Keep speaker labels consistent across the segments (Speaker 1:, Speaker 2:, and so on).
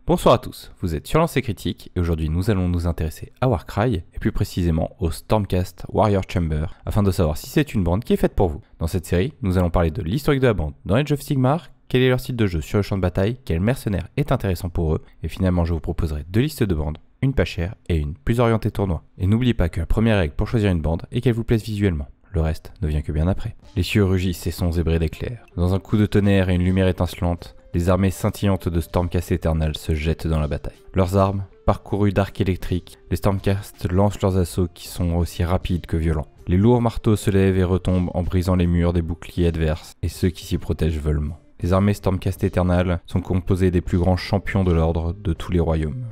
Speaker 1: Bonsoir à tous, vous êtes sur Lancer Critique et aujourd'hui nous allons nous intéresser à Warcry et plus précisément au Stormcast Warrior Chamber afin de savoir si c'est une bande qui est faite pour vous. Dans cette série, nous allons parler de l'historique de la bande dans Age of Sigmar, quel est leur style de jeu sur le champ de bataille, quel mercenaire est intéressant pour eux et finalement je vous proposerai deux listes de bandes, une pas chère et une plus orientée tournoi. Et n'oubliez pas que la première règle pour choisir une bande est qu'elle vous plaise visuellement. Le reste ne vient que bien après. Les cieux rugissent et sont zébrés d'éclairs. Dans un coup de tonnerre et une lumière étincelante, les armées scintillantes de Stormcast Eternal se jettent dans la bataille. Leurs armes, parcourues d'arcs électriques, les Stormcast lancent leurs assauts qui sont aussi rapides que violents. Les lourds marteaux se lèvent et retombent en brisant les murs des boucliers adverses et ceux qui s'y protègent veulent. Les armées Stormcast Eternal sont composées des plus grands champions de l'ordre de tous les royaumes.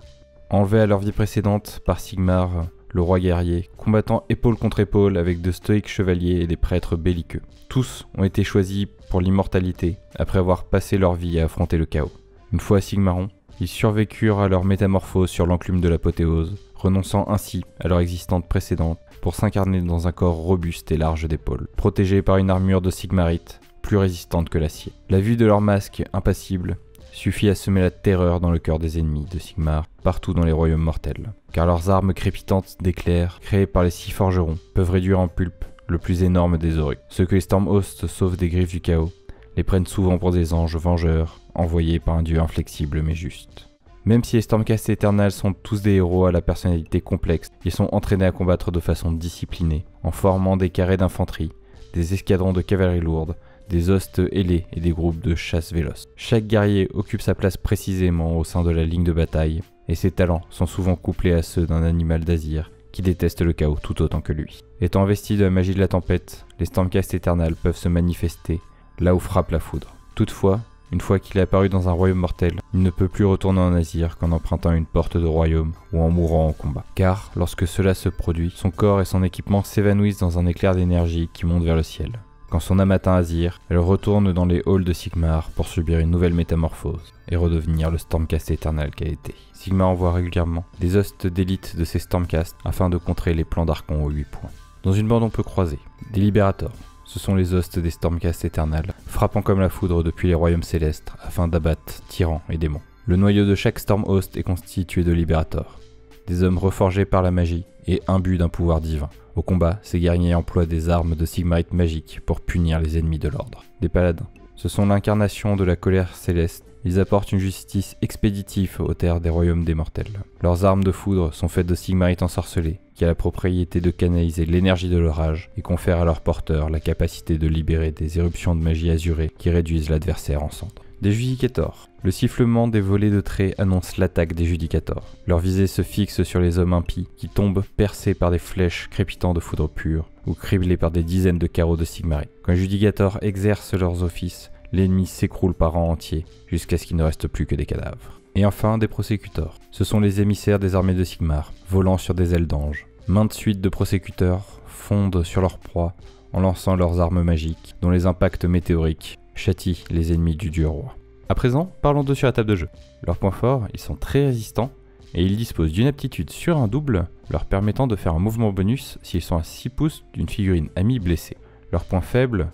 Speaker 1: Enlevés à leur vie précédente par Sigmar, le roi guerrier, combattant épaule contre épaule avec de stoïques chevaliers et des prêtres belliqueux. Tous ont été choisis pour l'immortalité, après avoir passé leur vie à affronter le chaos. Une fois à Sigmaron, ils survécurent à leur métamorphose sur l'enclume de l'apothéose, renonçant ainsi à leur existence précédente pour s'incarner dans un corps robuste et large d'épaules, protégés par une armure de Sigmarite, plus résistante que l'acier. La vue de leur masque impassible suffit à semer la terreur dans le cœur des ennemis de Sigmar, partout dans les royaumes mortels. Car leurs armes crépitantes d'éclairs, créées par les 6 forgerons, peuvent réduire en pulpe le plus énorme des Oruks. Ceux que les Stormhosts sauvent des griffes du chaos, les prennent souvent pour des anges vengeurs, envoyés par un dieu inflexible mais juste. Même si les Stormcast Eternal sont tous des héros à la personnalité complexe, ils sont entraînés à combattre de façon disciplinée, en formant des carrés d'infanterie, des escadrons de cavalerie lourde, des hostes ailés et des groupes de chasse véloces. Chaque guerrier occupe sa place précisément au sein de la ligne de bataille, et ses talents sont souvent couplés à ceux d'un animal d'Azir qui déteste le chaos tout autant que lui. Étant investis de la magie de la tempête, les Stormcast Eternal peuvent se manifester là où frappe la foudre. Toutefois, une fois qu'il est apparu dans un royaume mortel, il ne peut plus retourner en Azir qu'en empruntant une porte de royaume ou en mourant en combat. Car, lorsque cela se produit, son corps et son équipement s'évanouissent dans un éclair d'énergie qui monte vers le ciel. Quand son âme atteint Azir, elle retourne dans les halls de Sigmar pour subir une nouvelle métamorphose et redevenir le Stormcast Eternal qu'elle était. Sigmar envoie régulièrement des hostes d'élite de ses Stormcast afin de contrer les plans d'Archon aux 8 points. Dans une bande on peut croiser des Libérators. Ce sont les hostes des Stormcast Eternal, frappant comme la foudre depuis les royaumes célestes afin d'abattre tyrans et démons. Le noyau de chaque Stormhost est constitué de Libérators, des hommes reforgés par la magie et imbus d'un pouvoir divin. Au combat, ces guerriers emploient des armes de Sigmarite magiques pour punir les ennemis de l'ordre. Des paladins. Ce sont l'incarnation de la colère céleste. Ils apportent une justice expéditive aux terres des royaumes des mortels. Leurs armes de foudre sont faites de Sigmarite ensorcelés, qui a la propriété de canaliser l'énergie de l'orage et confèrent à leurs porteurs la capacité de libérer des éruptions de magie azurée qui réduisent l'adversaire en cendres. Des Judicators. Le sifflement des volées de traits annonce l'attaque des Judicators. Leur visée se fixe sur les hommes impies qui tombent percés par des flèches crépitant de foudre pure ou criblés par des dizaines de carreaux de Sigmarite. Quand les Judicators exercent leurs offices, l'ennemi s'écroule par rang entier jusqu'à ce qu'il ne reste plus que des cadavres. Et enfin, des Prosecutors. Ce sont les émissaires des armées de Sigmar, volant sur des ailes d'ange. Maintes suites de Prosecutors fondent sur leur proie en lançant leurs armes magiques, dont les impacts météoriques châtient les ennemis du dieu roi. A présent, parlons d'eux sur la table de jeu. Leurs points forts, ils sont très résistants et ils disposent d'une aptitude sur un double leur permettant de faire un mouvement bonus s'ils sont à 6 pouces d'une figurine amie blessée. Leurs points faibles,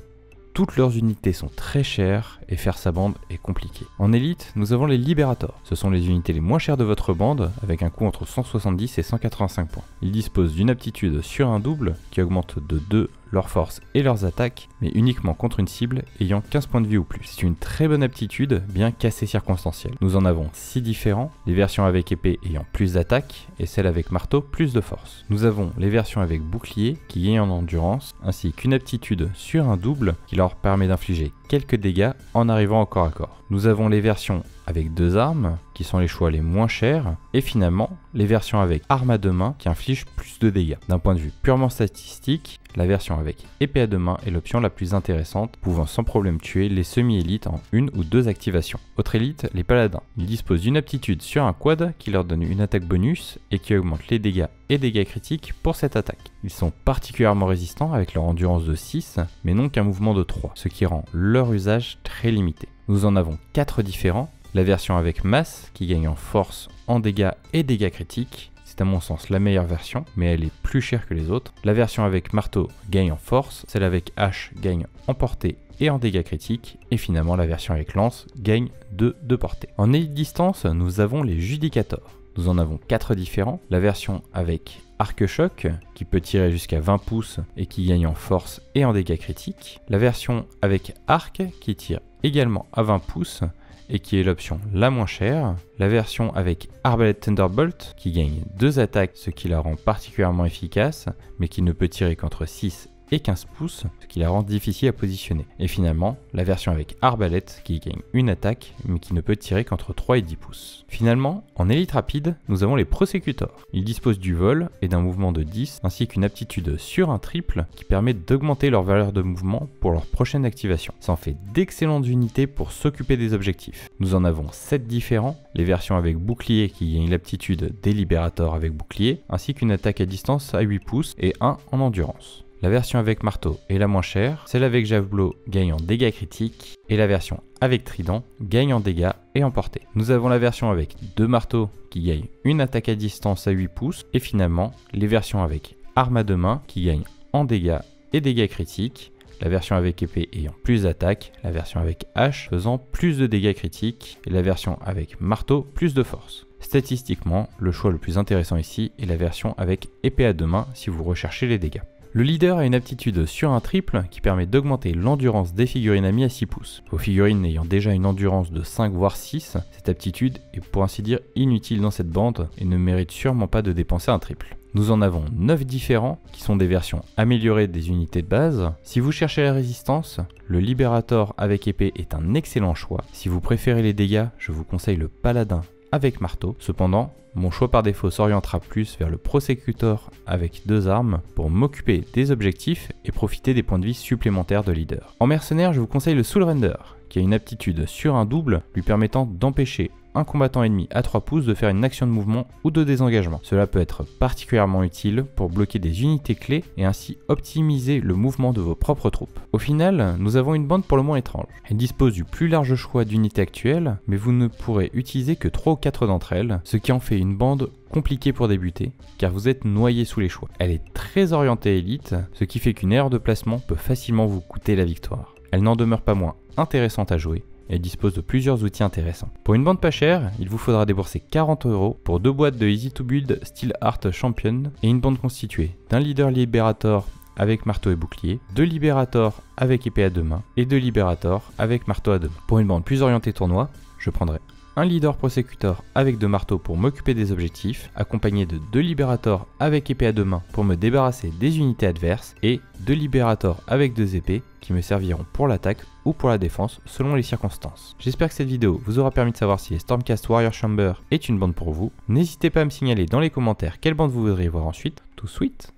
Speaker 1: toutes leurs unités sont très chères et faire sa bande est compliqué. En élite, nous avons les Libérators. Ce sont les unités les moins chères de votre bande avec un coût entre 170 et 185 points. Ils disposent d'une aptitude sur un double qui augmente de 2 leur force et leurs attaques, mais uniquement contre une cible ayant 15 points de vie ou plus. C'est une très bonne aptitude, bien qu'assez circonstancielle. Nous en avons 6 différents, les versions avec épée ayant plus d'attaque et celles avec marteau plus de force. Nous avons les versions avec bouclier qui gagnent en endurance, ainsi qu'une aptitude sur un double qui leur permet d'infliger quelques dégâts en arrivant au corps à corps. Nous avons les versions avec 2 armes, qui sont les choix les moins chers, et finalement, les versions avec arme à 2 mains qui infligent plus de dégâts. D'un point de vue purement statistique, la version avec épée à 2 mains est l'option la plus intéressante, pouvant sans problème tuer les semi-élites en 1 ou 2 activations. Autre élite, les paladins. Ils disposent d'une aptitude sur un quad qui leur donne une attaque bonus et qui augmente les dégâts et dégâts critiques pour cette attaque. Ils sont particulièrement résistants avec leur endurance de 6, mais non qu'un mouvement de 3, ce qui rend leur usage très limité. Nous en avons 4 différents. La version avec masse qui gagne en force, en dégâts et dégâts critiques, c'est à mon sens la meilleure version, mais elle est plus chère que les autres. La version avec marteau gagne en force, celle avec hache gagne en portée et en dégâts critiques, et finalement la version avec lance gagne 2 de portée. En élite distance, nous avons les Judicators. Nous en avons 4 différents. La version avec arc-choc, qui peut tirer jusqu'à 20 pouces et qui gagne en force et en dégâts critiques. La version avec arc, qui tire également à 20 pouces et qui est l'option la moins chère. La version avec Arbalète Thunderbolt, qui gagne 2 attaques, ce qui la rend particulièrement efficace, mais qui ne peut tirer qu'entre 6 et 15 pouces, ce qui la rend difficile à positionner. Et finalement, la version avec arbalète qui gagne une attaque, mais qui ne peut tirer qu'entre 3 et 10 pouces. Finalement, en élite rapide, nous avons les Prosecutors. Ils disposent du vol et d'un mouvement de 10, ainsi qu'une aptitude sur un triple qui permet d'augmenter leur valeur de mouvement pour leur prochaine activation. Ça en fait d'excellentes unités pour s'occuper des objectifs. Nous en avons 7 différents, les versions avec bouclier qui gagnent l'aptitude des Libérators avec bouclier, ainsi qu'une attaque à distance à 8 pouces et 1 en endurance. La version avec marteau est la moins chère, celle avec javelot gagne en dégâts critiques et la version avec trident gagne en dégâts et en portée. Nous avons la version avec 2 marteaux qui gagne une attaque à distance à 8 pouces et finalement les versions avec arme à 2 mains qui gagnent en dégâts et dégâts critiques, la version avec épée ayant plus d'attaque, la version avec hache faisant plus de dégâts critiques et la version avec marteau plus de force. Statistiquement, le choix le plus intéressant ici est la version avec épée à 2 mains si vous recherchez les dégâts. Le leader a une aptitude sur un triple qui permet d'augmenter l'endurance des figurines amies à 6 pouces. Vos figurines ayant déjà une endurance de 5 voire 6, cette aptitude est pour ainsi dire inutile dans cette bande et ne mérite sûrement pas de dépenser un triple. Nous en avons 9 différents qui sont des versions améliorées des unités de base. Si vous cherchez la résistance, le Libérator avec épée est un excellent choix. Si vous préférez les dégâts, je vous conseille le Paladin avec marteau. Cependant, mon choix par défaut s'orientera plus vers le Prosecutor avec 2 armes pour m'occuper des objectifs et profiter des points de vie supplémentaires de leader. En mercenaire, je vous conseille le Soul Render, qui a une aptitude sur un double lui permettant d'empêcher un combattant ennemi à 3 pouces de faire une action de mouvement ou de désengagement. Cela peut être particulièrement utile pour bloquer des unités clés et ainsi optimiser le mouvement de vos propres troupes. Au final, nous avons une bande pour le moins étrange. Elle dispose du plus large choix d'unités actuelles, mais vous ne pourrez utiliser que 3 ou 4 d'entre elles, ce qui en fait une bande compliquée pour débuter, car vous êtes noyé sous les choix. Elle est très orientée élite, ce qui fait qu'une erreur de placement peut facilement vous coûter la victoire. Elle n'en demeure pas moins intéressante à jouer, et dispose de plusieurs outils intéressants. Pour une bande pas chère, il vous faudra débourser 40 € pour 2 boîtes de Easy to Build Steel Art Champion et une bande constituée d'un leader Libérator avec marteau et bouclier, 2 Libérators avec épée à 2 mains et 2 Libérators avec marteau à 2 mains. Pour une bande plus orientée tournoi, je prendrai un leader Prosecutor avec 2 marteaux pour m'occuper des objectifs, accompagné de 2 Libérators avec épée à 2 mains pour me débarrasser des unités adverses et 2 Libérators avec 2 épées qui me serviront pour l'attaque ou pour la défense selon les circonstances. J'espère que cette vidéo vous aura permis de savoir si les Stormcast Warrior Chamber est une bande pour vous. N'hésitez pas à me signaler dans les commentaires quelle bande vous voudriez voir ensuite. Tout sweet!